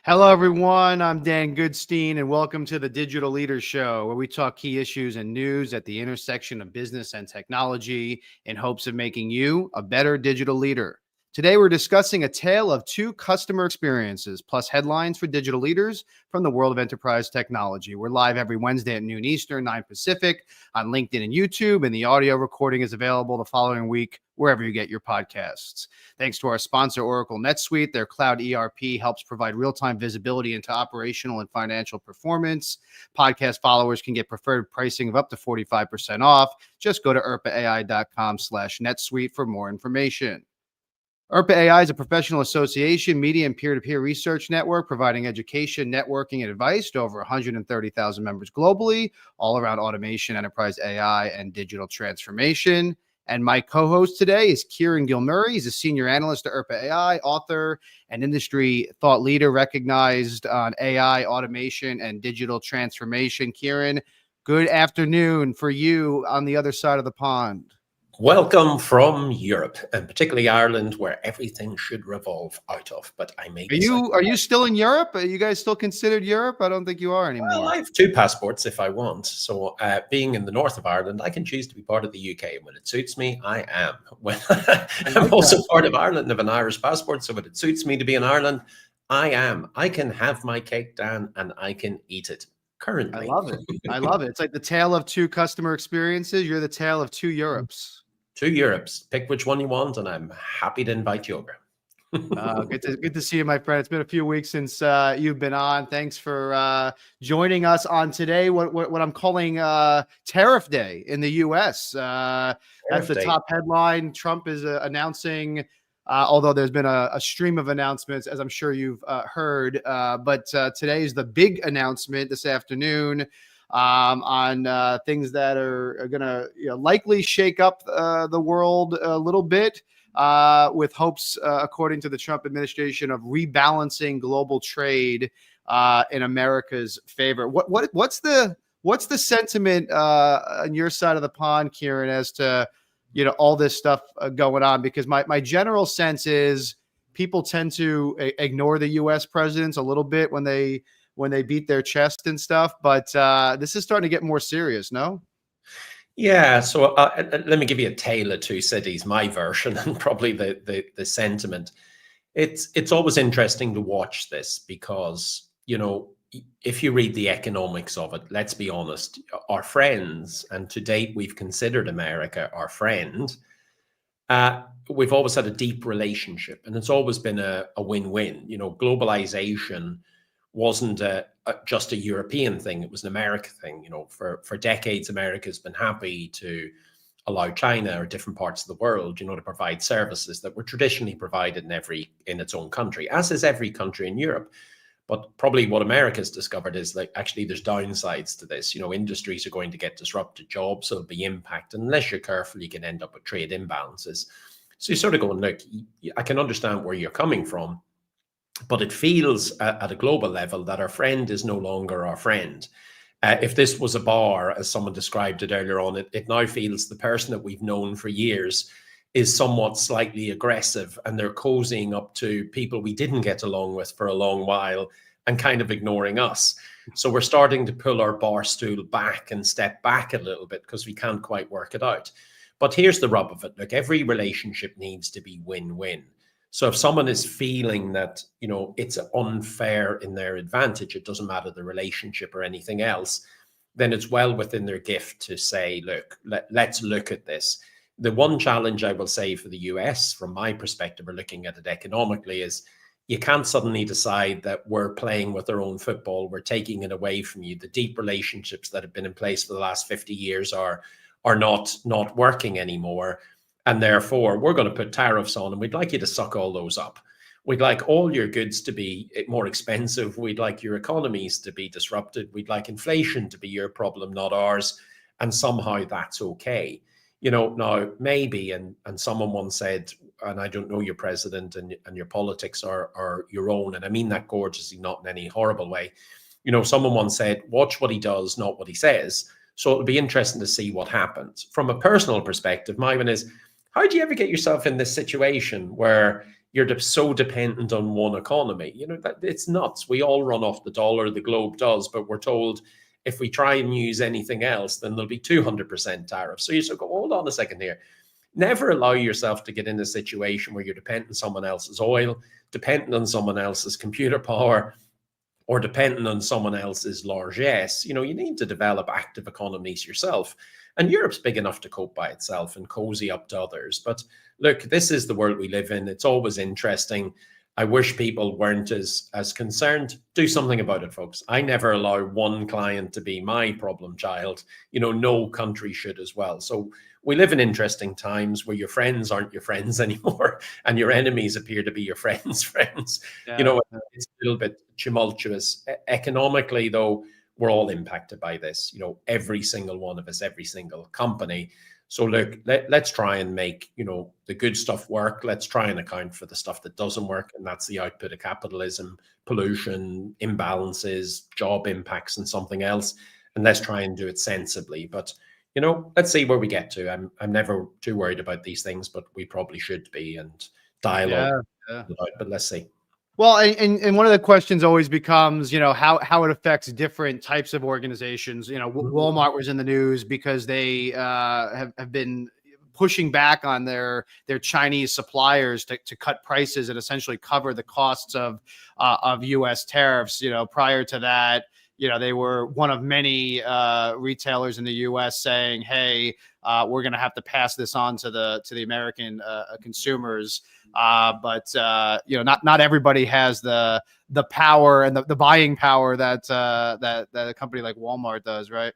Hello, everyone. I'm Dan Goodstein, and welcome to the Digital Leaders Show, where we talk key issues and news at the intersection of business and technology in hopes of making you a better digital leader. Today, we're discussing a tale of two customer experiences, plus headlines for digital leaders from the world of enterprise technology. We're live every Wednesday at noon Eastern, 9 Pacific on LinkedIn and YouTube, and the audio recording is available the following week wherever you get your podcasts. Thanks to our sponsor, Oracle NetSuite. Their cloud ERP helps provide real-time visibility into operational and financial performance. Podcast followers can get preferred pricing of up to 45% off. Just go to irpaai.com/netsuite for more information. IRPA AI is a professional association, media, and peer-to-peer research network providing education, networking, and advice to over 130,000 members globally, all around automation, enterprise AI, and digital transformation. And my co-host today is Kieran Gilmurray. He's a senior analyst at IRPA AI, author, and industry thought leader recognized on AI, automation, and digital transformation. Kieran, good afternoon for you on the other side of the pond. Welcome from Europe, and particularly Ireland, where everything should revolve out of. But I may be. Are you still in Europe? Are you guys still considered Europe? I don't think you are anymore. Well, I have two passports if I want. So being in the north of Ireland, I can choose to be part of the UK. When it suits me, I am. When I'm also part of Ireland and have an Irish passport. So when it suits me to be in Ireland, I am. I can have my cake, Dan, and I can eat it. Currently. I love it. I love it. It's like the tale of two customer experiences. You're the tale of two Europes. Two Europes. Pick which one you want, and I'm happy to invite you over. Good to see you, my friend. It's been a few weeks since you've been on. Thanks for joining us on today. What I'm calling Tariff Day in the U.S. That's the top headline. Trump is announcing. Although there's been a stream of announcements, as I'm sure you've heard, but today is the big announcement this afternoon on things that are going to likely shake up the world a little bit, with hopes, according to the Trump administration, of rebalancing global trade in America's favor. What's the sentiment on your side of the pond, Kieran, as to all this stuff going on? Because my general sense is people tend to ignore the U.S. presidents a little bit when they beat their chest and stuff. But this is starting to get more serious, no? Yeah. So let me give you a tale of two cities, my version, and probably the sentiment. It's always interesting to watch this because, if you read the economics of it, let's be honest, our friends, and to date we've considered America our friend, we've always had a deep relationship, and it's always been a win-win. Globalization wasn't just a European thing, it was an American thing. For decades, America's been happy to allow China or different parts of the world, to provide services that were traditionally provided in its own country, as is every country in Europe. But probably what America's discovered is actually there's downsides to this. Industries are going to get disrupted, jobs will be impacted. Unless you're careful, you can end up with trade imbalances. So you're sort of going, look, I can understand where you're coming from, but it feels at a global level that our friend is no longer our friend. If this was a bar, as someone described it earlier on, it now feels the person that we've known for years is somewhat slightly aggressive, and they're cozying up to people we didn't get along with for a long while and kind of ignoring us. So we're starting to pull our bar stool back and step back a little bit because we can't quite work it out. But here's the rub of it. Look, every relationship needs to be win-win. So if someone is feeling that, it's unfair in their advantage, it doesn't matter the relationship or anything else, then it's well within their gift to say, look, let's look at this. The one challenge I will say for the US, from my perspective, or looking at it economically, is you can't suddenly decide that we're playing with our own football, we're taking it away from you. The deep relationships that have been in place for the last 50 years are not working anymore. And therefore, we're going to put tariffs on, and we'd like you to suck all those up. We'd like all your goods to be more expensive. We'd like your economies to be disrupted. We'd like inflation to be your problem, not ours. And somehow that's okay. Now maybe, and someone once said, and I don't know your president, and your politics are your own, and I mean that gorgeously, not in any horrible way. Someone once said, watch what he does, not what he says. So it'll be interesting to see what happens. From a personal perspective, my one is, how do you ever get yourself in this situation where so dependent on one economy. That it's nuts. We all run off the dollar, the globe does, but we're told if we try and use anything else, then there'll be 200% tariffs. So you sort of go, hold on a second here. Never allow yourself to get in a situation where you're dependent on someone else's oil, dependent on someone else's computer power, or dependent on someone else's largesse. You need to develop active economies yourself. And Europe's big enough to cope by itself and cozy up to others. But look, this is the world we live in. It's always interesting. I wish people weren't as concerned. Do something about it, folks. I never allow one client to be my problem child. No country should as well. So we live in interesting times where your friends aren't your friends anymore, and your enemies appear to be your friends' friends. Yeah. It's a little bit tumultuous. Economically, though, we're all impacted by this. Every single one of us, every single company. So look, let's try and make, the good stuff work. Let's try and account for the stuff that doesn't work. And that's the output of capitalism, pollution, imbalances, job impacts, and something else. And let's try and do it sensibly. But, let's see where we get to. I'm never too worried about these things, but we probably should be, and dialogue. Yeah. But let's see. Well, and one of the questions always becomes, how it affects different types of organizations. Walmart was in the news because they have been pushing back on their Chinese suppliers to cut prices and essentially cover the costs of U.S. tariffs. Prior to that, they were one of many retailers in the U.S. saying, "Hey, we're going to have to pass this on to the American consumers." But not everybody has the power and the buying power that a company like Walmart does, right?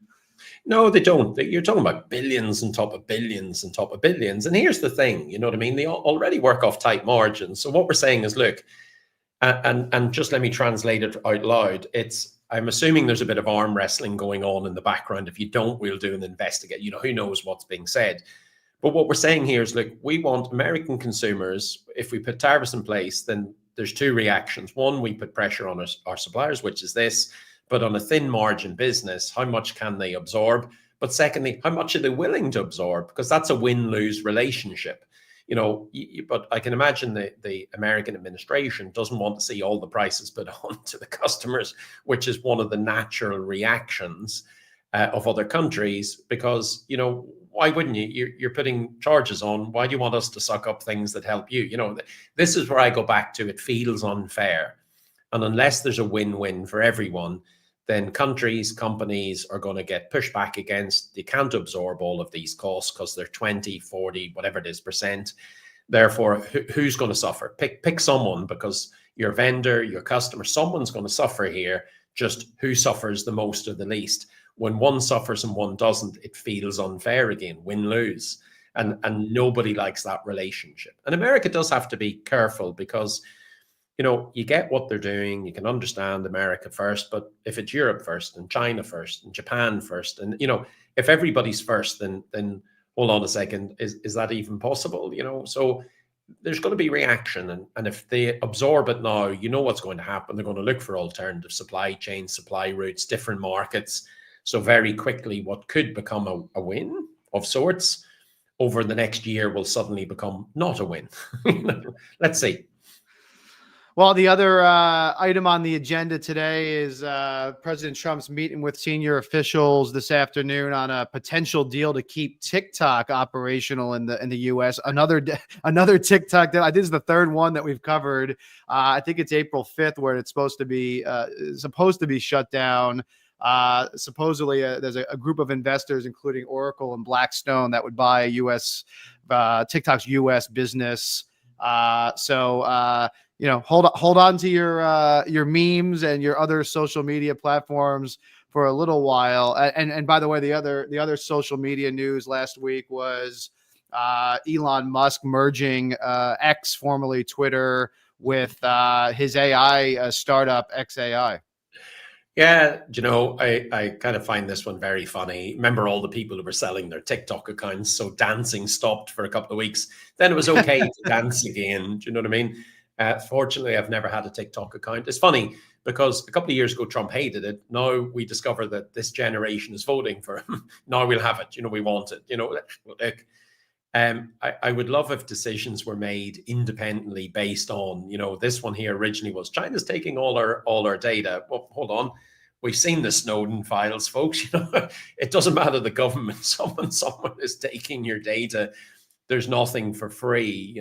No, they don't. You're talking about billions on top of billions on top of billions. And here's the thing, you know what I mean? They already work off tight margins. So what we're saying is, look, and just let me translate it out loud. I'm assuming there's a bit of arm wrestling going on in the background. If you don't, we'll do an investigate. Who knows what's being said. But what we're saying here is, look, we want American consumers, if we put tariffs in place, then there's two reactions. One, we put pressure on our suppliers, which is this, but on a thin margin business, how much can they absorb? But secondly, how much are they willing to absorb? Because that's a win-lose relationship. But I can imagine the American administration doesn't want to see all the prices put on to the customers, which is one of the natural reactions of other countries, because, why wouldn't you? You're putting charges on. Why do you want us to suck up things that help you? This is where I go back to, it feels unfair. And unless there's a win-win for everyone, then companies are going to get pushed back against. They can't absorb all of these costs because they're 20, 40, whatever it is %. Therefore, who's going to suffer? Pick someone, because your vendor, your customer, someone's going to suffer here. Just who suffers the most or the least? When one suffers and one doesn't, it feels unfair again, win-lose. And nobody likes that relationship. And America does have to be careful, because, you get what they're doing. You can understand America first, but if it's Europe first and China first and Japan first, and, if everybody's first, then hold on a second, is that even possible? So there's going to be reaction. And if they absorb it now, what's going to happen. They're going to look for alternative supply chains, supply routes, different markets. So very quickly, what could become a win of sorts over the next year will suddenly become not a win. Let's see. Well, the other item on the agenda today is President Trump's meeting with senior officials this afternoon on a potential deal to keep TikTok operational in the U.S. Another TikTok deal. I think this is the third one that we've covered. I think it's April 5th where it's supposed to be shut down. Supposedly, there's a group of investors, including Oracle and Blackstone, that would buy TikTok's U.S. business. Hold on to your memes and your other social media platforms for a little while. And by the way, the other social media news last week was Elon Musk merging X, formerly Twitter, with his AI startup XAI. Yeah, I kind of find this one very funny. Remember all the people who were selling their TikTok accounts, so dancing stopped for a couple of weeks. Then it was okay to dance again. Do you know what I mean? Fortunately, I've never had a TikTok account. It's funny because a couple of years ago, Trump hated it. Now we discover that this generation is voting for him. Now we'll have it. We want it. Look, I would love if decisions were made independently based on, this one here originally was China's taking all our data. Well, hold on. We've seen the Snowden files, folks. It doesn't matter the government. Someone is taking your data. There's nothing for free.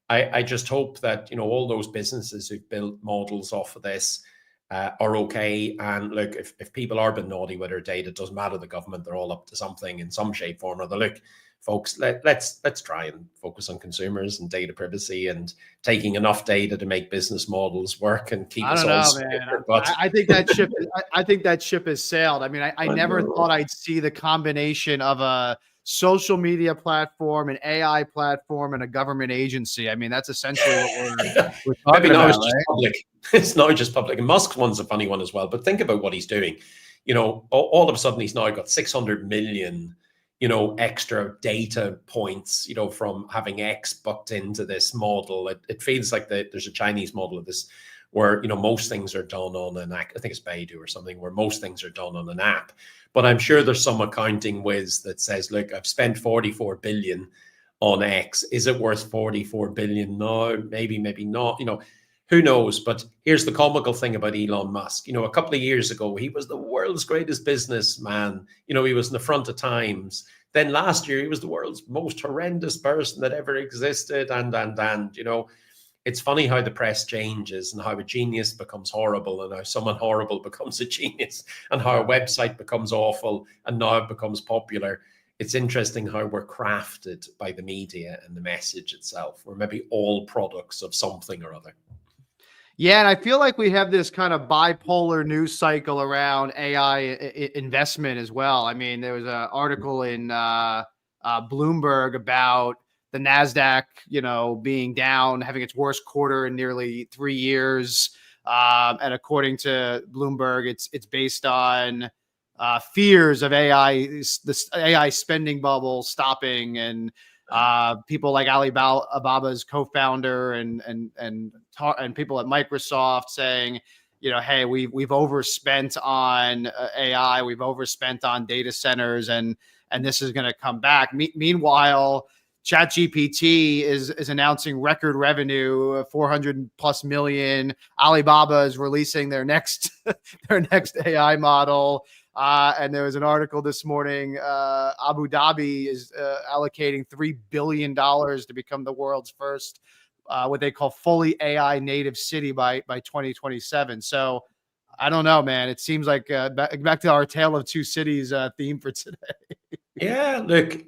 I just hope that, all those businesses who've built models off of this are okay. And look, if people are being naughty with their data, it doesn't matter the government. They're all up to something in some shape, form, or other. Look, folks, let's try and focus on consumers and data privacy and taking enough data to make business models work and keep I us don't all know, safe. man. But I think that ship. I think that ship has sailed. I mean, I never know. thought I'd see the combination of a social media platform, an AI platform, and a government agency. I mean, that's essentially what we're Maybe talking now it's about, just right? public. It's now just public. And Musk one's a funny one as well. But think about what he's doing. All of a sudden he's now got 600 million, extra data points, from having X bucked into this model. It feels like there's a Chinese model of this where, most things are done on an app. I think it's Baidu or something, where most things are done on an app. But I'm sure there's some accounting whiz that says, look, I've spent 44 billion on X. Is it worth 44 billion? No, maybe not. Who knows? But here's the comical thing about Elon Musk. A couple of years ago, he was the world's greatest businessman. He was in the front of Times. Then last year, he was the world's most horrendous person that ever existed. And it's funny how the press changes and how a genius becomes horrible and how someone horrible becomes a genius and how a website becomes awful and now it becomes popular. It's interesting how we're crafted by the media and the message itself. We're maybe all products of something or other. Yeah, and I feel like we have this kind of bipolar news cycle around AI investment as well. I mean, there was an article in Bloomberg about the Nasdaq, being down, having its worst quarter in nearly 3 years. And according to Bloomberg, it's based on fears of this AI spending bubble stopping, and people like Alibaba's co-founder and people at Microsoft saying, hey, we've overspent on AI, we've overspent on data centers, and this is going to come back. Meanwhile, ChatGPT is announcing record revenue, 400 plus million. Alibaba is releasing their next AI model. And there was an article this morning. Abu Dhabi is allocating $3 billion to become the world's first, what they call fully AI native city by 2027. So I don't know, man. It seems like back to our Tale of Two Cities theme for today. Yeah, look,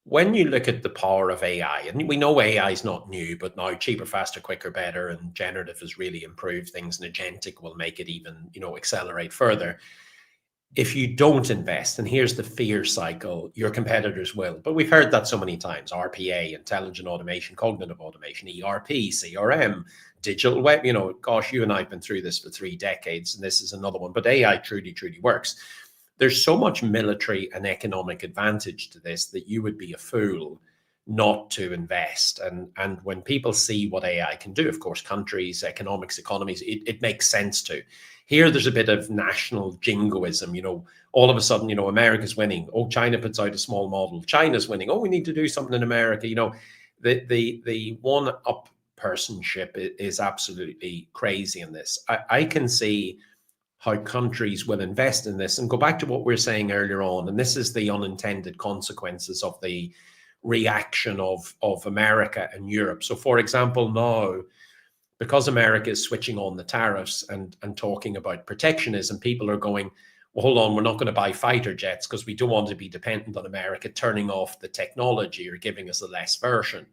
when you look at the power of AI, and we know AI is not new, but now cheaper, faster, quicker, better, and generative has really improved things, and agentic will make it even, accelerate further. If you don't invest, and here's the fear cycle, your competitors will. But we've heard that so many times: RPA, intelligent automation, cognitive automation, ERP, CRM, digital web. Gosh, you and I have been through this for 3 decades, and this is another one. But AI truly, truly works. There's so much military and economic advantage to this that you would be a fool not to invest. And when people see what AI can do, of course, countries, economics, economies, it makes sense to. Here, there's a bit of national jingoism. All of a sudden, America's winning. Oh, China puts out a small model. China's winning. Oh, we need to do something in America. The one-up personship is absolutely crazy in this. I can see how countries will invest in this and go back to what we were saying earlier on. And this is the unintended consequences of the reaction of America and Europe. So, for example, now, because America is switching on the tariffs and talking about protectionism, people are going, well, hold on, we're not going to buy fighter jets because we don't want to be dependent on America turning off the technology or giving us a less version.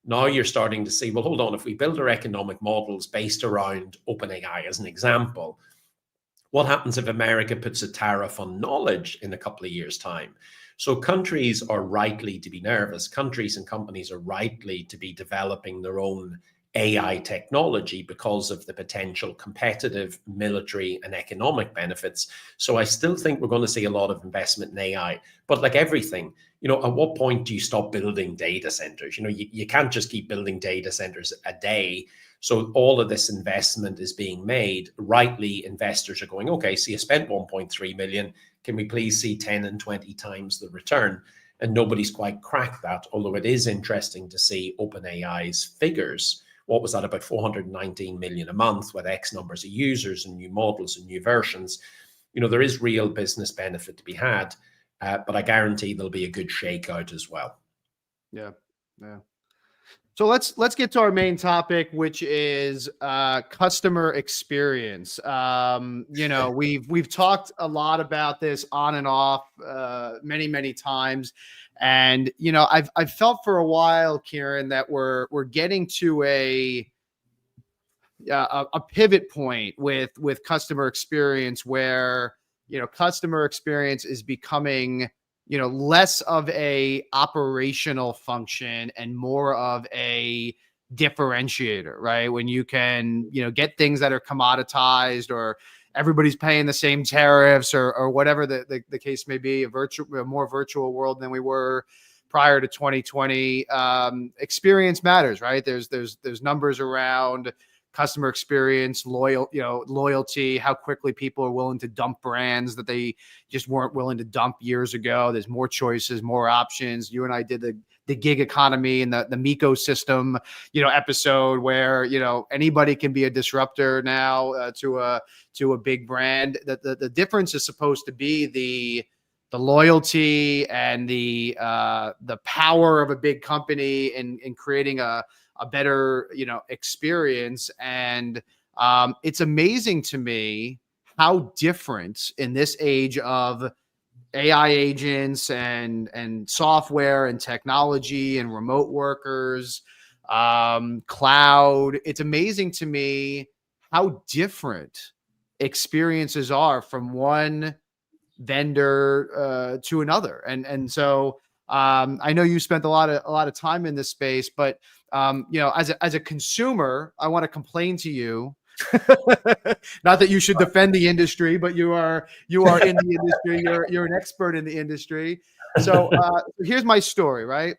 Now you're starting to see, well, hold on, if we build our economic models based around OpenAI as an example, what happens if America puts a tariff on knowledge in a couple of years' time? So countries are rightly to be nervous. Countries and companies are rightly to be developing their own AI technology because of the potential competitive military and economic benefits. So I still think we're going to see a lot of investment in AI. But like everything, at what point do you stop building data centers? You can't just keep building data centers a day. So all of this investment is being made. Rightly, investors are going, okay, so you spent 1.3 million. Can we please see 10 and 20 times the return? and nobody's quite cracked that, although it is interesting to see OpenAI's figures. What was that, about 419 million a month with X numbers of users and new models and new versions? There is real business benefit to be had, but I guarantee there'll be a good shakeout as well. Yeah. Yeah. So let's get to our main topic, which is customer experience. We've talked a lot about this on and off many times, and I've felt for a while, Kieran, that we're getting to a pivot point with customer experience where customer experience is becoming less of a operational function and more of a differentiator, right? When you can get things that are commoditized, or everybody's paying the same tariffs, or whatever the case may be, a more virtual world than we were prior to 2020. Experience matters, right? There's numbers around customer experience, loyalty, how quickly people are willing to dump brands that they just weren't willing to dump years ago. There's more choices, more options. You and I did the gig economy and the Miko system, episode where, anybody can be a disruptor now to a big brand. The difference is supposed to be the loyalty and the power of a big company in creating a better, experience. And it's amazing to me how different in this age of AI agents and software and technology and remote workers, cloud. It's amazing to me how different experiences are from one vendor to another. And so I know you spent a lot of time in this space, but as a consumer, I want to complain to you. Not that you should defend the industry, but you are in the industry. You're an expert in the industry. So here's my story, right?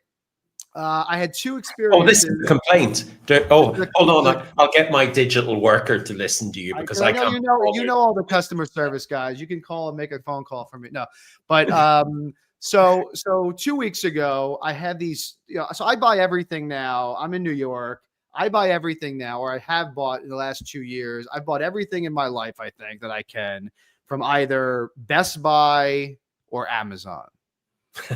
I had two experiences. Oh, this is a complaint. Hold on. I'll get my digital worker to listen to you, because I can't. You know all the customer service guys. You can call and make a phone call for me. No, but so 2 weeks ago, I had these. So I buy everything now. I'm in New York. I buy everything now, or I have bought in the last 2 years. I've bought everything in my life, I think, that I can from either Best Buy or Amazon.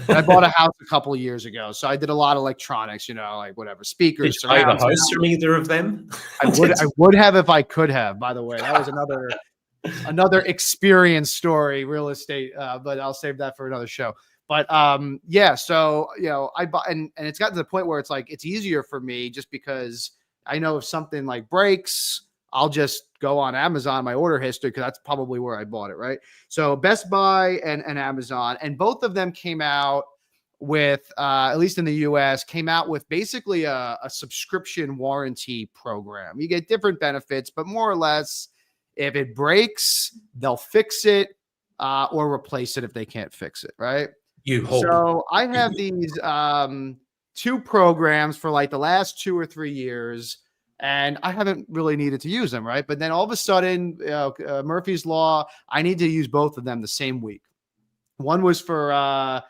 I bought a house a couple of years ago, so I did a lot of electronics, like whatever, speakers. Did you buy the house from either of them? I would have if I could have. By the way, that was another experience story, real estate. But I'll save that for another show. But so I buy, and it's gotten to the point where it's like it's easier for me just because I know if something like breaks, I'll just go on Amazon, my order history, because that's probably where I bought it, right? So Best Buy and Amazon, and both of them came out with, at least in the US, came out with basically a subscription warranty program. You get different benefits, but more or less, if it breaks, they'll fix it or replace it if they can't fix it, right? You hope. So I have these two programs for like the last 2 or 3 years, and I haven't really needed to use them, right? But then all of a sudden, Murphy's Law, I need to use both of them the same week. One was for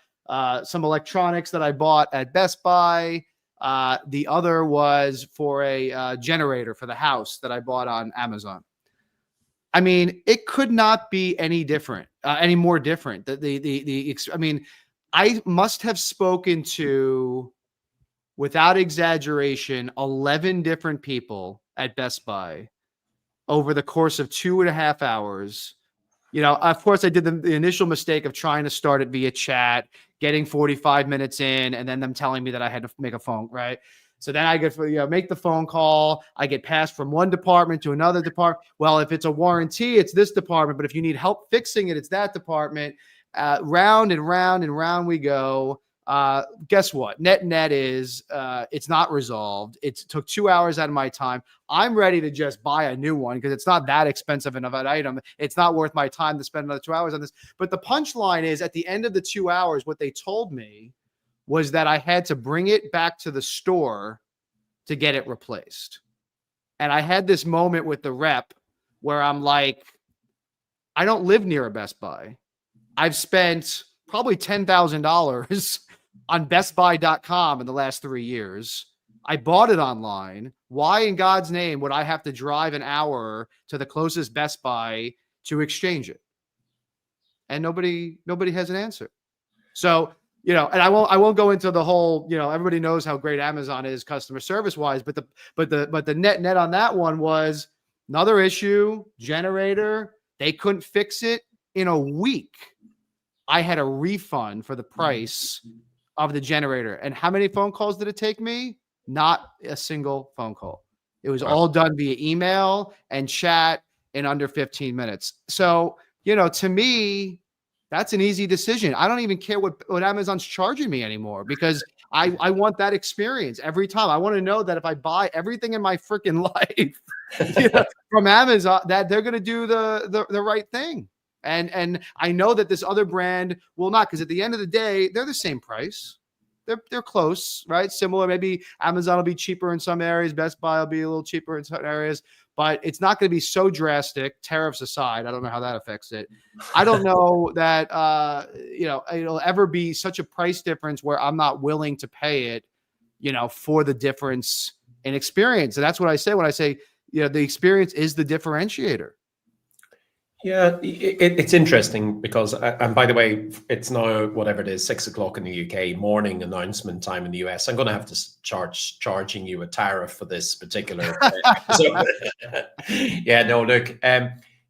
some electronics that I bought at Best Buy. The other was for a generator for the house that I bought on Amazon. I mean, it could not be any different, any more different. I mean, I must have spoken to, without exaggeration, 11 different people at Best Buy over the course of 2.5 hours. Of course, I did the initial mistake of trying to start it via chat, getting 45 minutes in, and then them telling me that I had to make a phone, right? So then I get make the phone call. I get passed from one department to another department. Well, if it's a warranty, it's this department. But if you need help fixing it, it's that department. Round and round and round we go. Guess what? Net is it's not resolved. It took 2 hours out of my time. I'm ready to just buy a new one because it's not that expensive of an item. It's not worth my time to spend another 2 hours on this. But the punchline is, at the end of the 2 hours, what they told me was that I had to bring it back to the store to get it replaced. And I had this moment with the rep where I'm like, I don't live near a Best Buy. I've spent probably $10,000 on bestbuy.com in the last 3 years. I bought it online. Why in God's name would I have to drive an hour to the closest Best Buy to exchange it? And nobody has an answer. So, and I won't go into the whole, everybody knows how great Amazon is customer service wise, but the net on that one was another issue, generator. They couldn't fix it in a week. I had a refund for the price of the generator. And how many phone calls did it take me? Not a single phone call. It was all done via email and chat in under 15 minutes. So, to me, that's an easy decision. I don't even care what Amazon's charging me anymore, because I want that experience every time. I want to know that if I buy everything in my freaking life from Amazon, that they're going to do the right thing. And I know that this other brand will not, because at the end of the day, they're the same price. They're close, right? Similar. Maybe Amazon will be cheaper in some areas. Best Buy will be a little cheaper in some areas, but it's not going to be so drastic. Tariffs aside, I don't know how that affects it. I don't know that it'll ever be such a price difference where I'm not willing to pay it, for the difference in experience. And that's what I say when I say, the experience is the differentiator. Yeah, it's interesting because, and by the way, it's now whatever it is, 6 o'clock in the UK, morning announcement time in the US. I'm going to have to charging you a tariff for this particular episode. Yeah, no, look,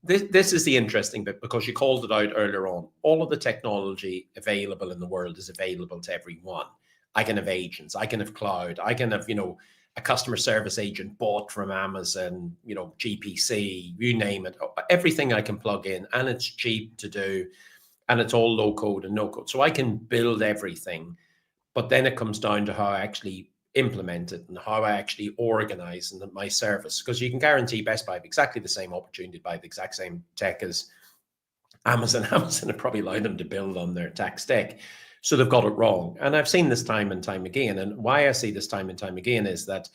this is the interesting bit, because you called it out earlier on. All of the technology available in the world is available to everyone. I can have agents, I can have cloud, I can have, a customer service agent bought from Amazon, GPC, you name it, everything I can plug in, and it's cheap to do, and it's all low code and no code. So I can build everything, but then it comes down to how I actually implement it and how I actually organize my service, because you can guarantee Best Buy have exactly the same opportunity to buy the exact same tech as Amazon. Amazon have probably allowed them to build on their tech stack. So they've got it wrong. And I've seen this time and time again. And why I see this time and time again is that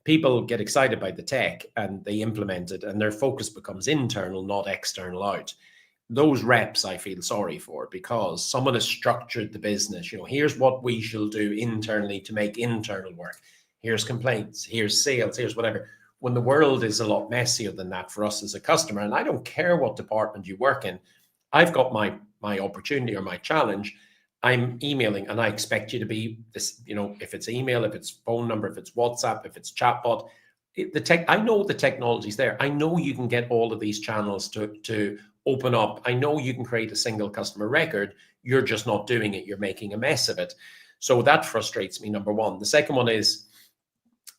people get excited by the tech and they implement it, and their focus becomes internal, not external out. Those reps I feel sorry for, because someone has structured the business. Here's what we shall do internally to make internal work. Here's complaints, here's sales, here's whatever. When the world is a lot messier than that for us as a customer, and I don't care what department you work in, I've got my opportunity or my challenge. I'm emailing, and I expect you to be this, if it's email, if it's phone number, if it's WhatsApp, if it's chatbot, I know the technology's there. I know you can get all of these channels to open up. I know you can create a single customer record. You're just not doing it. You're making a mess of it. So that frustrates me, number one. The second one is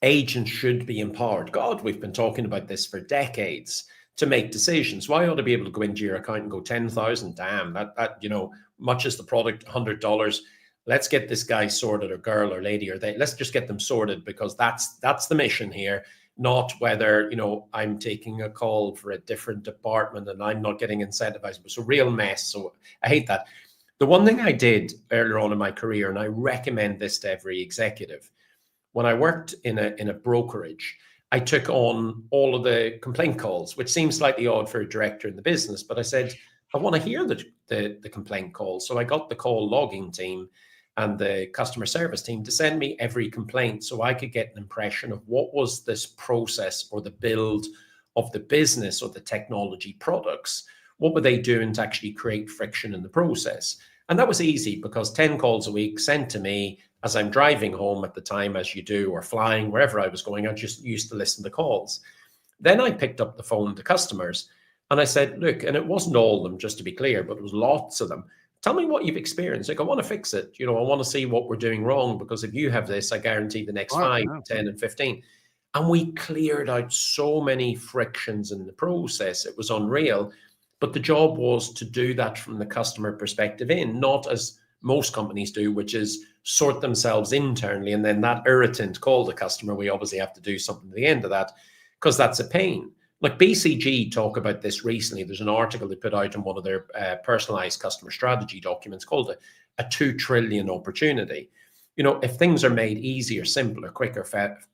agents should be empowered. God, we've been talking about this for decades, to make decisions. Why ought to be able to go into your account and go 10,000? Damn, that much as the product, $100. Let's get this guy sorted, or girl or lady, or let's just get them sorted, because that's the mission here. Not whether I'm taking a call for a different department and I'm not getting incentivized. It's a real mess. So I hate that. The one thing I did earlier on in my career, and I recommend this to every executive, when I worked in a brokerage, I took on all of the complaint calls, which seems slightly odd for a director in the business, but I said, I want to hear the complaint calls. So I got the call logging team and the customer service team to send me every complaint, so I could get an impression of what was this process or the build of the business or the technology products. What were they doing to actually create friction in the process? And that was easy, because 10 calls a week sent to me as I'm driving home at the time, as you do, or flying, wherever I was going. I just used to listen to calls. Then I picked up the phone to customers and I said, look, and it wasn't all of them, just to be clear, but it was lots of them. Tell me what you've experienced. Like, I want to fix it. I want to see what we're doing wrong, because if you have this, I guarantee the next 5, 10, and 15. And we cleared out so many frictions in the process. It was unreal. But the job was to do that from the customer perspective not as most companies do, which is sort themselves internally, and then that irritant call the customer. We obviously have to do something at the end of that, because that's a pain. Like BCG talk about this recently. There's an article they put out in one of their personalized customer strategy documents called a 2 trillion opportunity. If things are made easier, simpler, quicker,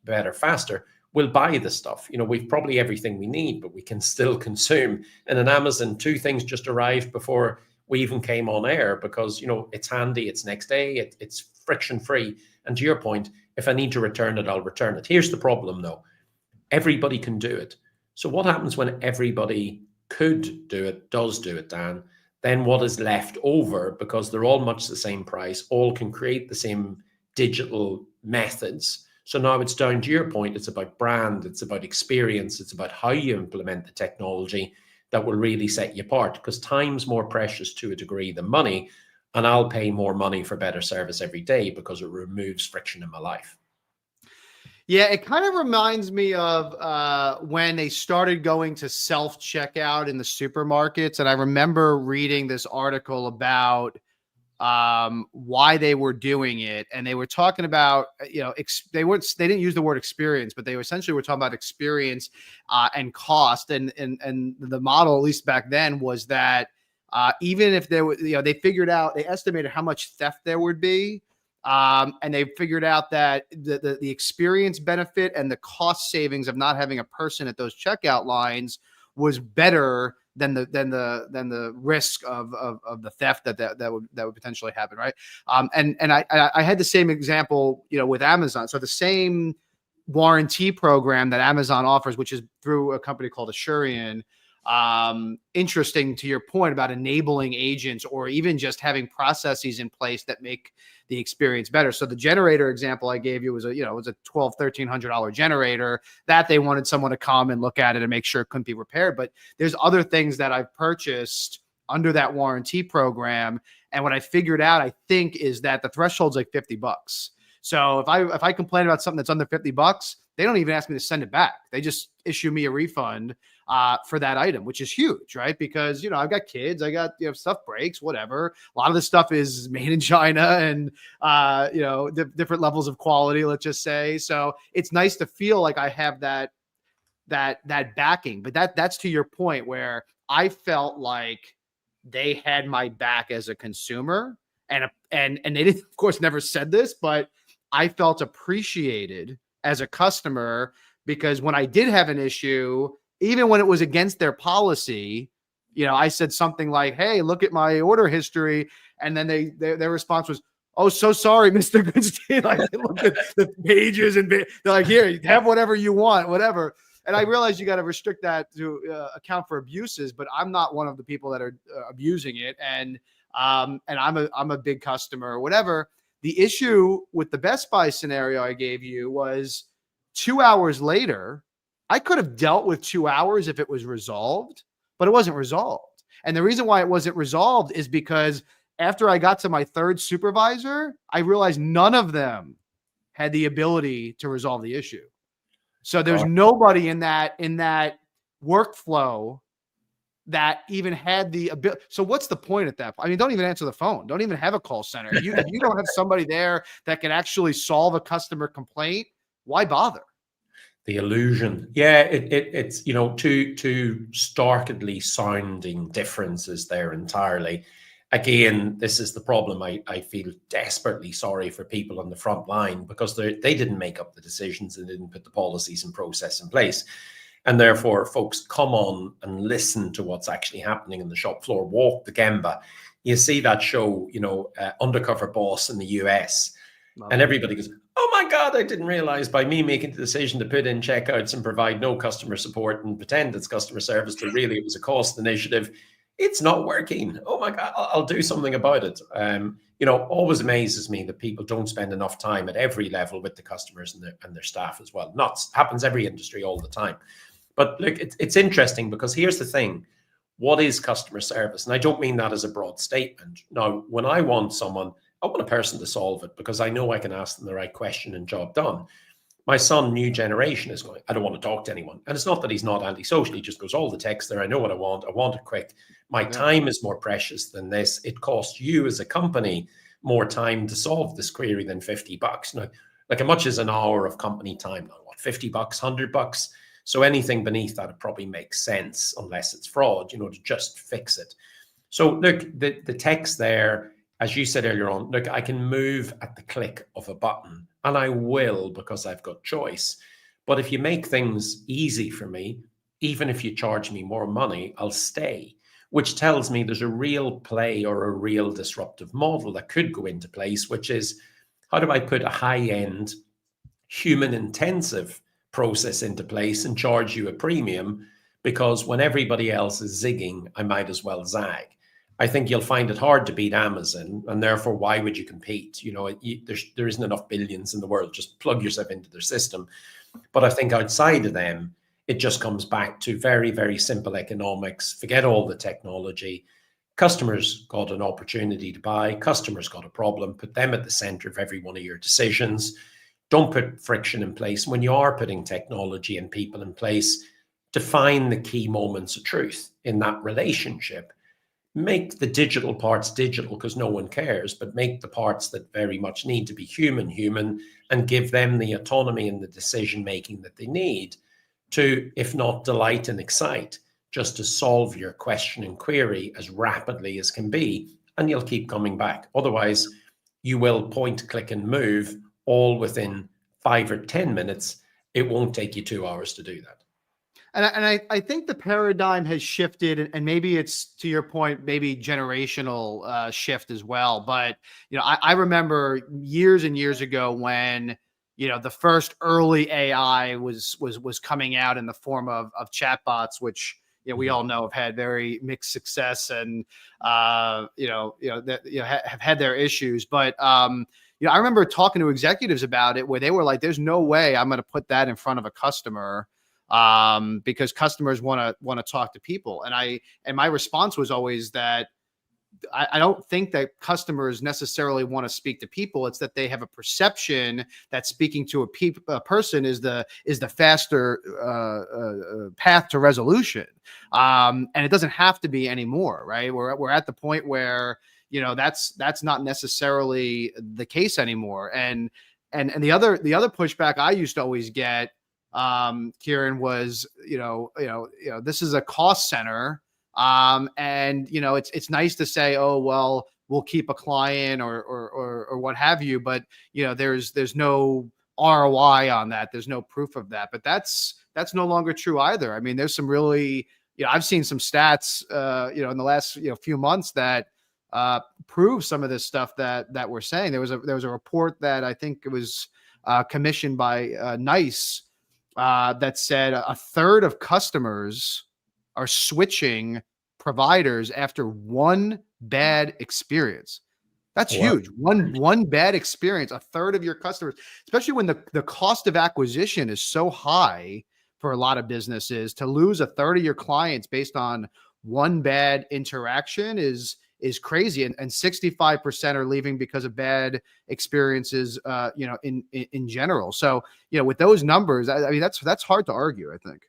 better, faster, we'll buy the stuff. We've probably everything we need, but we can still consume. And in Amazon, 2 things just arrived before we even came on air, because, it's handy, it's next day, it's friction free. And to your point, if I need to return it, I'll return it. Here's the problem though. Everybody can do it. So what happens when everybody could do it, does do it, Dan? Then what is left over, because they're all much the same price, all can create the same digital methods. So now it's down to your point. It's about brand, it's about experience, it's about how you implement the technology that will really set you apart, because time's more precious to a degree than money. And I'll pay more money for better service every day because it removes friction in my life. Yeah, it kind of reminds me of when they started going to self-checkout in the supermarkets. And I remember reading this article about why they were doing it. And they were talking about, they didn't use the word experience, but they essentially were talking about experience and cost. And the model, at least back then, was that even if there was, they estimated how much theft there would be. And they figured out that the experience benefit and the cost savings of not having a person at those checkout lines was better than the risk of the theft that would potentially happen, right? And I had the same example, with Amazon. So the same warranty program that Amazon offers, which is through a company called Assurion. Interesting to your point about enabling agents or even just having processes in place that make the experience better. So the generator example I gave you was a $1,200-$1,300 generator that they wanted someone to come and look at it and make sure it couldn't be repaired. But there's other things that I've purchased under that warranty program. And what I figured out, I think, is that the threshold's like $50. So if I complain about something that's under $50, they don't even ask me to send it back. They just issue me a refund for that item, which is huge, right? Because, I've got kids, I got, stuff breaks, whatever. A lot of this stuff is made in China and, different levels of quality, let's just say. So it's nice to feel like I have that backing, but that's to your point where I felt like they had my back as a consumer and they didn't, of course, never said this, but I felt appreciated as a customer because when I did have an issue, even when it was against their policy, I said something like, "Hey, look at my order history." And then their response was, "Oh, so sorry, Mr. Goodstein." Like they looked at the pages and they're like, "Here, have whatever you want, whatever." And I realized you got to restrict that to account for abuses, but I'm not one of the people that are abusing it. And I'm a big customer or whatever. The issue with the Best Buy scenario I gave you was 2 hours later, I could have dealt with 2 hours if it was resolved, but it wasn't resolved. And the reason why it wasn't resolved is because after I got to my third supervisor, I realized none of them had the ability to resolve the issue. So there's nobody in that workflow that even had the ability. So what's the point at that point? I mean, don't even answer the phone. Don't even have a call center. If you don't have somebody there that can actually solve a customer complaint, why bother? The illusion. Yeah, it's, two starkly sounding differences there entirely. Again, this is the problem. I feel desperately sorry for people on the front line because they didn't make up the decisions and didn't put the policies and process in place. And therefore, folks, come on and listen to what's actually happening in the shop floor. Walk the Gemba. You see that show, Undercover Boss in the US. And everybody goes, "Oh my God, I didn't realize by me making the decision to put in checkouts and provide no customer support and pretend it's customer service, that really it was a cost initiative. It's not working. Oh my God, I'll do something about it." Always amazes me that people don't spend enough time at every level with the customers and their staff as well. Happens every industry all the time. But look, it's interesting because here's the thing. What is customer service? And I don't mean that as a broad statement. Now, when I want a person to solve it because I know I can ask them the right question and job done. My son, new generation, is going, "I don't want to talk to anyone." And it's not that he's not antisocial. He just goes, "All the text there. I know what I want. I want it quick. My time is more precious than this. It costs you as a company more time to solve this query than $50." Now, like how much is an hour of company time now? What, $50, $100? So anything beneath that, it probably makes sense unless it's fraud, to just fix it. So look, the text there, as you said earlier on, look, I can move at the click of a button, and I will because I've got choice. But if you make things easy for me, even if you charge me more money, I'll stay, which tells me there's a real play or a real disruptive model that could go into place, which is How do I put a high-end, human-intensive process into place and charge you a premium? Because when everybody else is zigging, I might as well zag. I think you'll find it hard to beat Amazon, and therefore, why would you compete? There isn't enough billions in the world. Just plug yourself into their system. But I think outside of them, it just comes back to very, very simple economics. Forget all the technology. Customers got an opportunity to buy. Customers got a problem. Put them at the center of every one of your decisions. Don't put friction in place. When you are putting technology and people in place, define the key moments of truth in that relationship. Make the digital parts digital because no one cares, but make the parts that very much need to be human, and give them the autonomy and the decision making that they need to, if not delight and excite, just to solve your question and query as rapidly as can be, and you'll keep coming back. Otherwise, you will point, click, and move all within 5 or 10 minutes. It won't take you 2 hours to do that. And I think the paradigm has shifted, and maybe it's, to your point, maybe generational shift as well. But, I remember years and years ago when, the first early AI was coming out in the form of chatbots, which, we all know have had very mixed success and, have had their issues. But, I remember talking to executives about it where they were like, there's no way I'm going to put that in front of a customer, because customers want to talk to people. And my response was always that I don't think that customers necessarily want to speak to people. It's that they have a perception that speaking to a person is the faster path to resolution. And it doesn't have to be anymore, right? We're at the point where, that's not necessarily the case anymore. And the other pushback I used to always get, Kieran, was, this is a cost center. And it's nice to say, oh, well, we'll keep a client or what have you, but there's no ROI on that. There's no proof of that, but that's no longer true either. I mean, there's some really, I've seen some stats, in the last, few months that, prove some of this stuff that we're saying. There was a report that I think it was, commissioned by, NICE, that said a third of customers are switching providers after one bad experience. That's huge. One bad experience, a third of your customers, especially when the cost of acquisition is so high for a lot of businesses, to lose a third of your clients based on one bad interaction is crazy. And 65% are leaving because of bad experiences, in general. So, with those numbers, I mean, that's hard to argue, I think.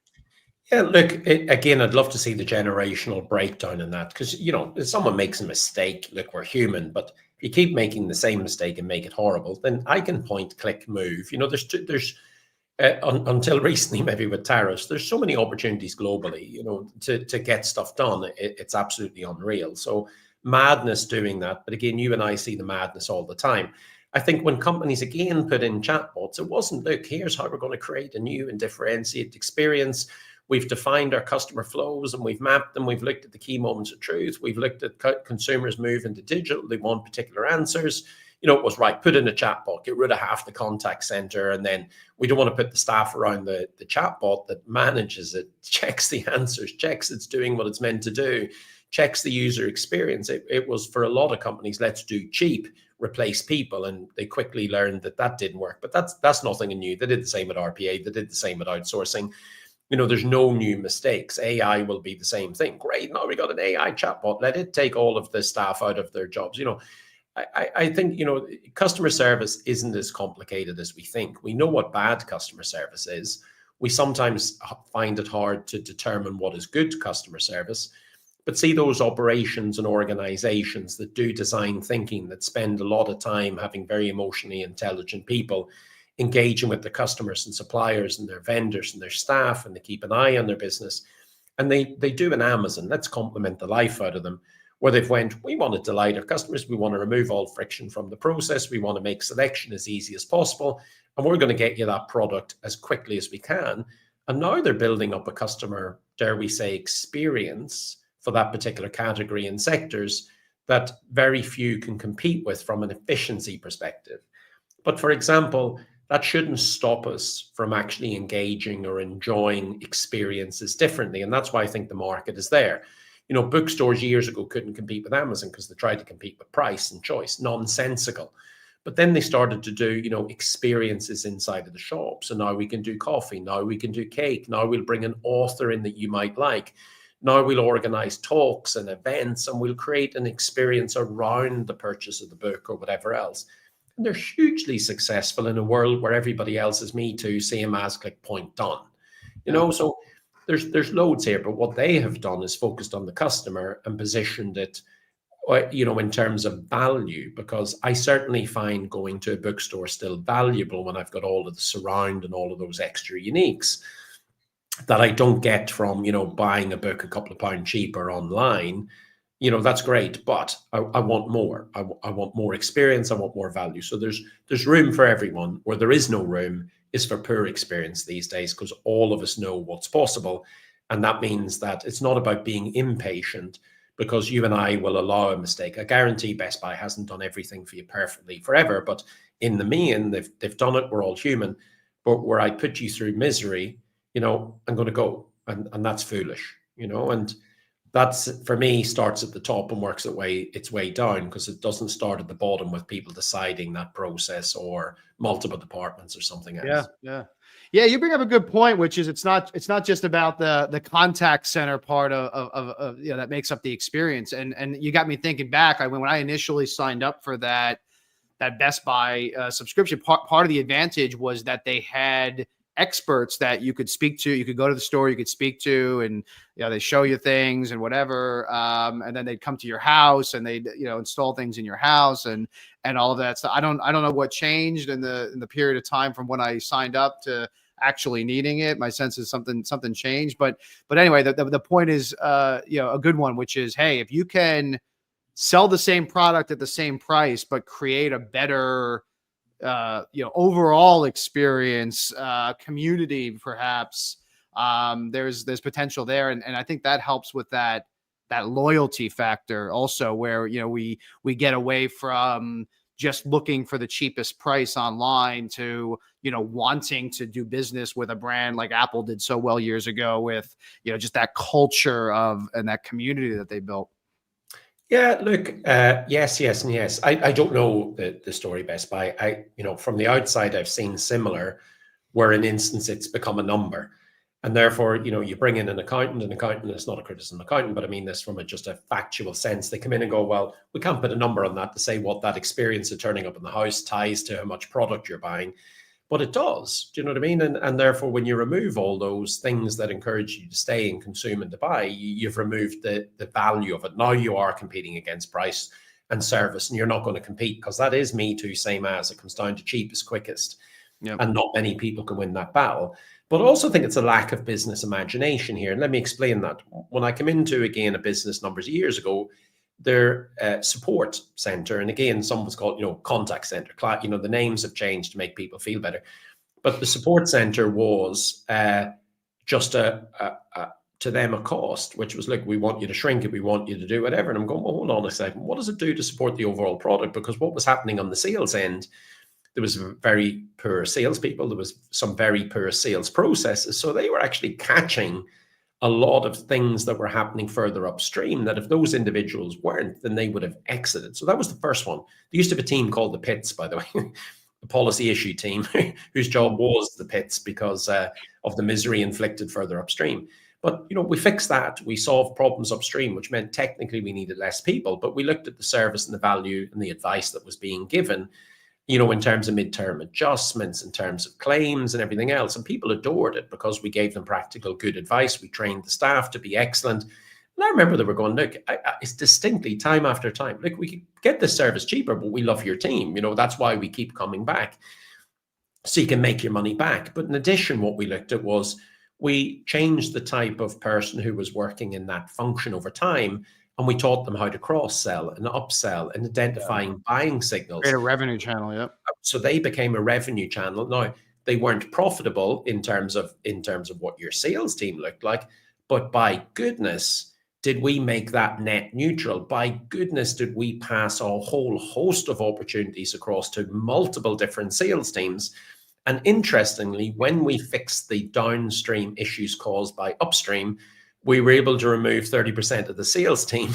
Yeah, look, again, I'd love to see the generational breakdown in that, because, if someone makes a mistake, look, we're human, but if you keep making the same mistake and make it horrible, then I can point, click, move. Until recently, maybe with tariffs, there's so many opportunities globally, to get stuff done. It's absolutely unreal. So madness doing that. But again, you and I see the madness all the time. I think when companies again put in chatbots, it wasn't, look, here's how we're going to create a new and differentiated experience. We've defined our customer flows and we've mapped them. We've looked at the key moments of truth. We've looked at consumers move into digital. They want particular answers. It was right. Put in a chatbot, get rid of half the contact center. And then we don't want to put the staff around the chatbot that manages it, checks the answers, checks it's doing what it's meant to do, checks the user experience. It was, for a lot of companies, let's do cheap, replace people. And they quickly learned that didn't work. But that's nothing new. They did the same at RPA. They did the same at outsourcing. There's no new mistakes. AI will be the same thing. Great. Now we got an AI chatbot. Let it take all of the staff out of their jobs. I think, customer service isn't as complicated as we think. We know what bad customer service is. We sometimes find it hard to determine what is good customer service. But see those operations and organizations that do design thinking, that spend a lot of time having very emotionally intelligent people engaging with the customers and suppliers and their vendors and their staff, and they keep an eye on their business. And they do an Amazon. Let's compliment the life out of them, where they've went, we want to delight our customers. We want to remove all friction from the process. We want to make selection as easy as possible. And we're going to get you that product as quickly as we can. And now they're building up a customer, dare we say, experience for that particular category and sectors that very few can compete with from an efficiency perspective. But for example, that shouldn't stop us from actually engaging or enjoying experiences differently. And that's why I think the market is there. You know, bookstores years ago couldn't compete with Amazon because they tried to compete with price and choice, nonsensical. But then they started to do, you know, experiences inside of the shop. So now we can do coffee. Now we can do cake. Now we'll bring an author in that you might like. Now we'll organize talks and events, and we'll create an experience around the purchase of the book or whatever else. And they're hugely successful in a world where everybody else is me too, same as, click, point, done. You Yeah. know, so there's loads here, but what they have done is focused on the customer and positioned it, you know, in terms of value, because I certainly find going to a bookstore still valuable when I've got all of the surround and all of those extra uniques that I don't get from, you know, buying a book a couple of pounds cheaper online. You know, that's great, but I want more. I want more experience. I want more value. So there's room for everyone. Where there is no room is for poor experience these days, because all of us know what's possible. And that means that it's not about being impatient, because you and I will allow a mistake. I guarantee Best Buy hasn't done everything for you perfectly forever, but in the main, they've done it. We're all human. But where I put you through misery, you know, I'm going to go. And that's foolish, you know, and that's, for me, starts at the top and works its way down, because it doesn't start at the bottom with people deciding that process or multiple departments or something Yeah, else. yeah. You bring up a good point, which is it's not just about the contact center part of you know, that makes up the experience. And you got me thinking back. When I initially signed up for that Best Buy subscription, part of the advantage was that they had experts that you could speak to. You could go to the store, you could speak to, and you know, they show you things and whatever. And then they'd come to your house and they'd, you know, install things in your house and all of that. So I don't know what changed in the period of time from when I signed up to actually needing it. My sense is something changed. But anyway, the point is, you know, a good one, which is, hey, if you can sell the same product at the same price, but create a better, you know, overall experience, community, perhaps, there's potential there. And I think that helps with that loyalty factor also, where, you know, we get away from just looking for the cheapest price online to, you know, wanting to do business with a brand like Apple did so well years ago, with, you know, just that culture of and that community that they built. Yeah, look, yes, yes, and yes. I don't know the story Best Buy. You know, from the outside, I've seen similar, where in instance it's become a number. And therefore, you know, you bring in an accountant, it's not a criticism of accountant, but I mean this from just a factual sense. They come in and go, well, we can't put a number on that to say what that experience of turning up in the house ties to how much product you're buying. But it does. Do you know what I mean? And therefore, when you remove all those things that encourage you to stay and consume and to buy, you've removed the value of it. Now you are competing against price and service, and you're not going to compete, because that is me too, same as it comes down to cheapest, quickest. Yep. And not many people can win that battle. But I also think it's a lack of business imagination here. And let me explain that. When I came into, again, a business numbers of years ago, their support center, and again, some was called, you know, contact center. You know, the names have changed to make people feel better. But the support center was just to them a cost, which was, look, we want you to shrink it, we want you to do whatever. And I'm going, well, hold on a second, what does it do to support the overall product? Because what was happening on the sales end, there was very poor salespeople, there was some very poor sales processes. So they were actually catching a lot of things that were happening further upstream, that if those individuals weren't, then they would have exited. So that was the first one. There used to be a team called the Pits, by the way, the policy issue team, whose job was the Pits because of the misery inflicted further upstream. But, you know, we fixed that. We solved problems upstream, which meant technically we needed less people, but we looked at the service and the value and the advice that was being given, you know, in terms of midterm adjustments, in terms of claims and everything else. And people adored it because we gave them practical, good advice. We trained the staff to be excellent. And I remember they were going, look, it's distinctly time after time. Look, we could get this service cheaper, but we love your team. You know, that's why we keep coming back. So you can make your money back. But in addition, what we looked at was we changed the type of person who was working in that function over time. And we taught them how to cross-sell and upsell and identifying buying signals. Create a revenue channel, yep. So they became a revenue channel. Now, they weren't profitable in terms of what your sales team looked like, but by goodness, Did we make that net neutral? By goodness, did we pass a whole host of opportunities across to multiple different sales teams? And interestingly, when we fixed the downstream issues caused by upstream, we were able to remove 30% of the sales team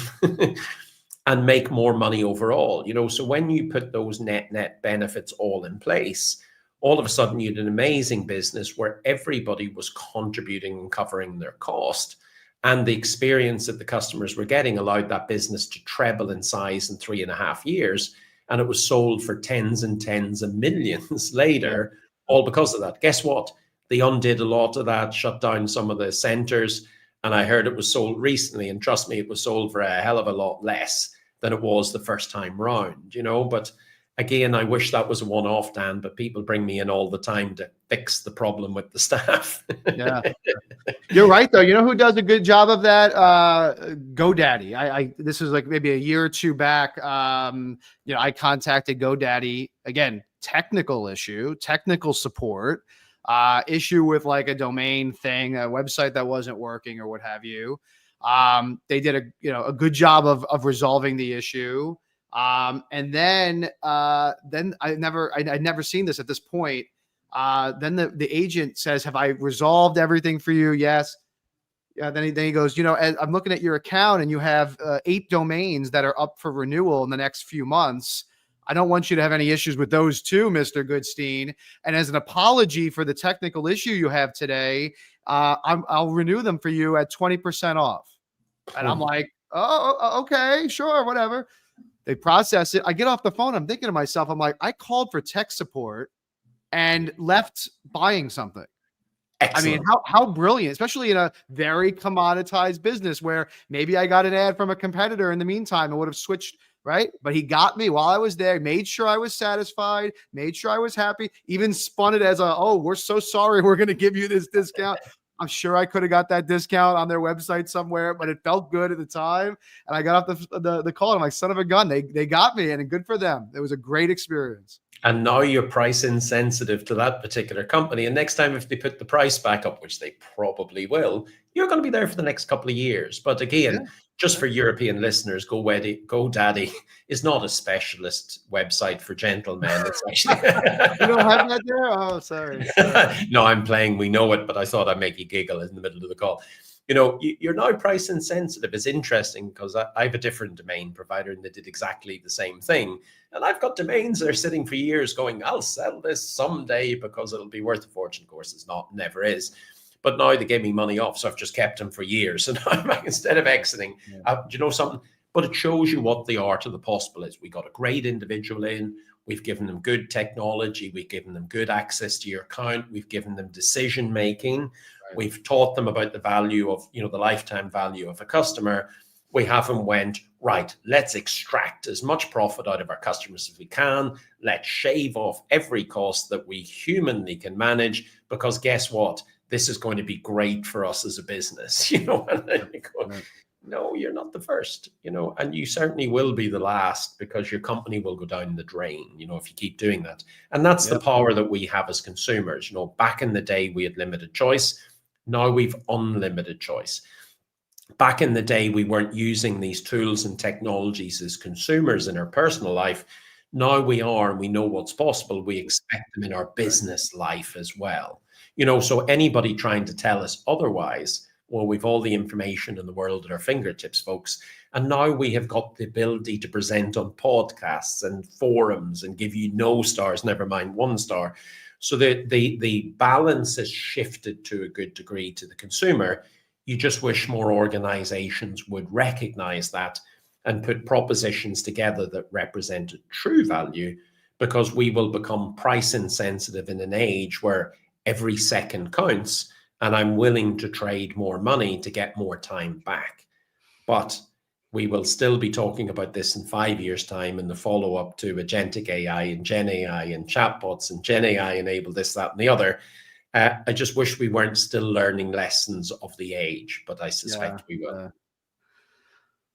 and make more money overall. So when you put those net benefits all in place, all of a sudden you had an amazing business where everybody was contributing and covering their cost. And the experience that the customers were getting allowed that business to treble in size in 3.5 years. And it was sold for tens and tens of millions later, all because of that. Guess what? They undid a lot of that, shut down some of the centers. And I heard it was sold recently. And trust me, it was sold for a hell of a lot less than it was the first time round, But again, I wish that was a one-off, Dan, but people bring me in all the time to fix the problem with the staff. Yeah. You're right, though. You know who does a good job of that? GoDaddy. This is like maybe a year or two back. I contacted GoDaddy again, technical support, issue with like a domain thing, a website that wasn't working or what have you. They did a good job of resolving the issue. And then I'd never seen this at this point. Then the agent says, "Have I resolved everything for you?" Yes. Yeah. Then he goes, I'm looking at your account and you have 8 domains that are up for renewal in the next few months. I don't want you to have any issues with those too, Mr. Goodstein. And as an apology for the technical issue you have today, I'll renew them for you at 20% off. And I'm like, oh, okay, sure, whatever. They process it. I get off the phone. I'm thinking to myself, I'm like, I called for tech support and left buying something. Excellent. I mean, how brilliant, especially in a very commoditized business where maybe I got an ad from a competitor in the meantime and would have switched, right? But he got me while I was there, made sure I was satisfied, made sure I was happy, even spun it as we're so sorry, we're going to give you this discount. I'm sure I could have got that discount on their website somewhere, but it felt good at the time. And I got off the call and I'm like, son of a gun, they got me, and good for them. It was a great experience. And now you're price insensitive to that particular company. And next time, if they put the price back up, which they probably will, you're going to be there for the next couple of years. But again, just for European listeners, GoDaddy is not a specialist website for gentlemen. It's actually you don't have that there? Oh, sorry. No, I'm playing. We know it, but I thought I'd make you giggle in the middle of the call. You're now price insensitive. It's interesting because I have a different domain provider and they did exactly the same thing. And I've got domains that are sitting for years going, I'll sell this someday because it'll be worth a fortune. Of course, it's not, never is. But now they gave me money off, so I've just kept them for years. And instead of exiting, do you know something? But it shows you what the art of the possible is. We got a great individual in. We've given them good technology. We've given them good access to your account. We've given them decision making. Right. We've taught them about the value of, the lifetime value of a customer. We haven't went, right, let's extract as much profit out of our customers as we can. Let's shave off every cost that we humanly can manage, because guess what? This is going to be great for us as a business. And then you go, no, you're not the first, and you certainly will be the last, because your company will go down the drain, if you keep doing that. And that's the power that we have as consumers. Back in the day, we had limited choice. Now we've unlimited choice. Back in the day, we weren't using these tools and technologies as consumers in our personal life. Now we are, and we know what's possible. We expect them in our business life as well. So anybody trying to tell us otherwise, well, we've all the information in the world at our fingertips, folks. And now we have got the ability to present on podcasts and forums and give you no stars, never mind 1 star. So the balance has shifted to a good degree to the consumer. You just wish more organizations would recognize that and put propositions together that represented true value, because we will become price insensitive in an age where every second counts, and I'm willing to trade more money to get more time back. But we will still be talking about this in 5 years' time in the follow-up to agentic AI and Gen AI and chatbots and Gen AI enable this, that, and the other. I just wish we weren't still learning lessons of the age, but I suspect we will.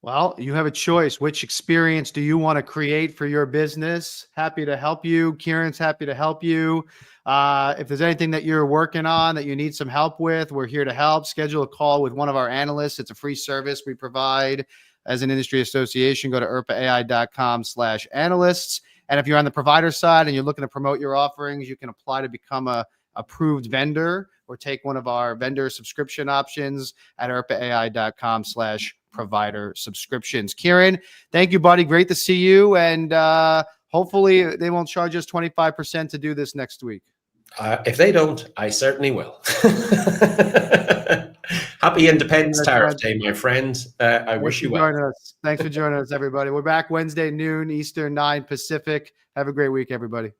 Well, you have a choice. Which experience do you want to create for your business? Happy to help you. Kieran's happy to help you. If there's anything that you're working on that you need some help with, we're here to help. Schedule a call with one of our analysts. It's a free service we provide as an industry association. Go to irpaai.com/analysts. And if you're on the provider side and you're looking to promote your offerings, you can apply to become a approved vendor or take one of our vendor subscription options at irpaai.com/provider subscriptions. Kieran, thank you, buddy. Great to see you. And hopefully they won't charge us 25% to do this next week. If they don't, I certainly will. Happy Independence Tariff Day, my friend. I wish you well. Thanks for joining us, everybody. We're back Wednesday, noon Eastern, 9 Pacific. Have a great week, everybody.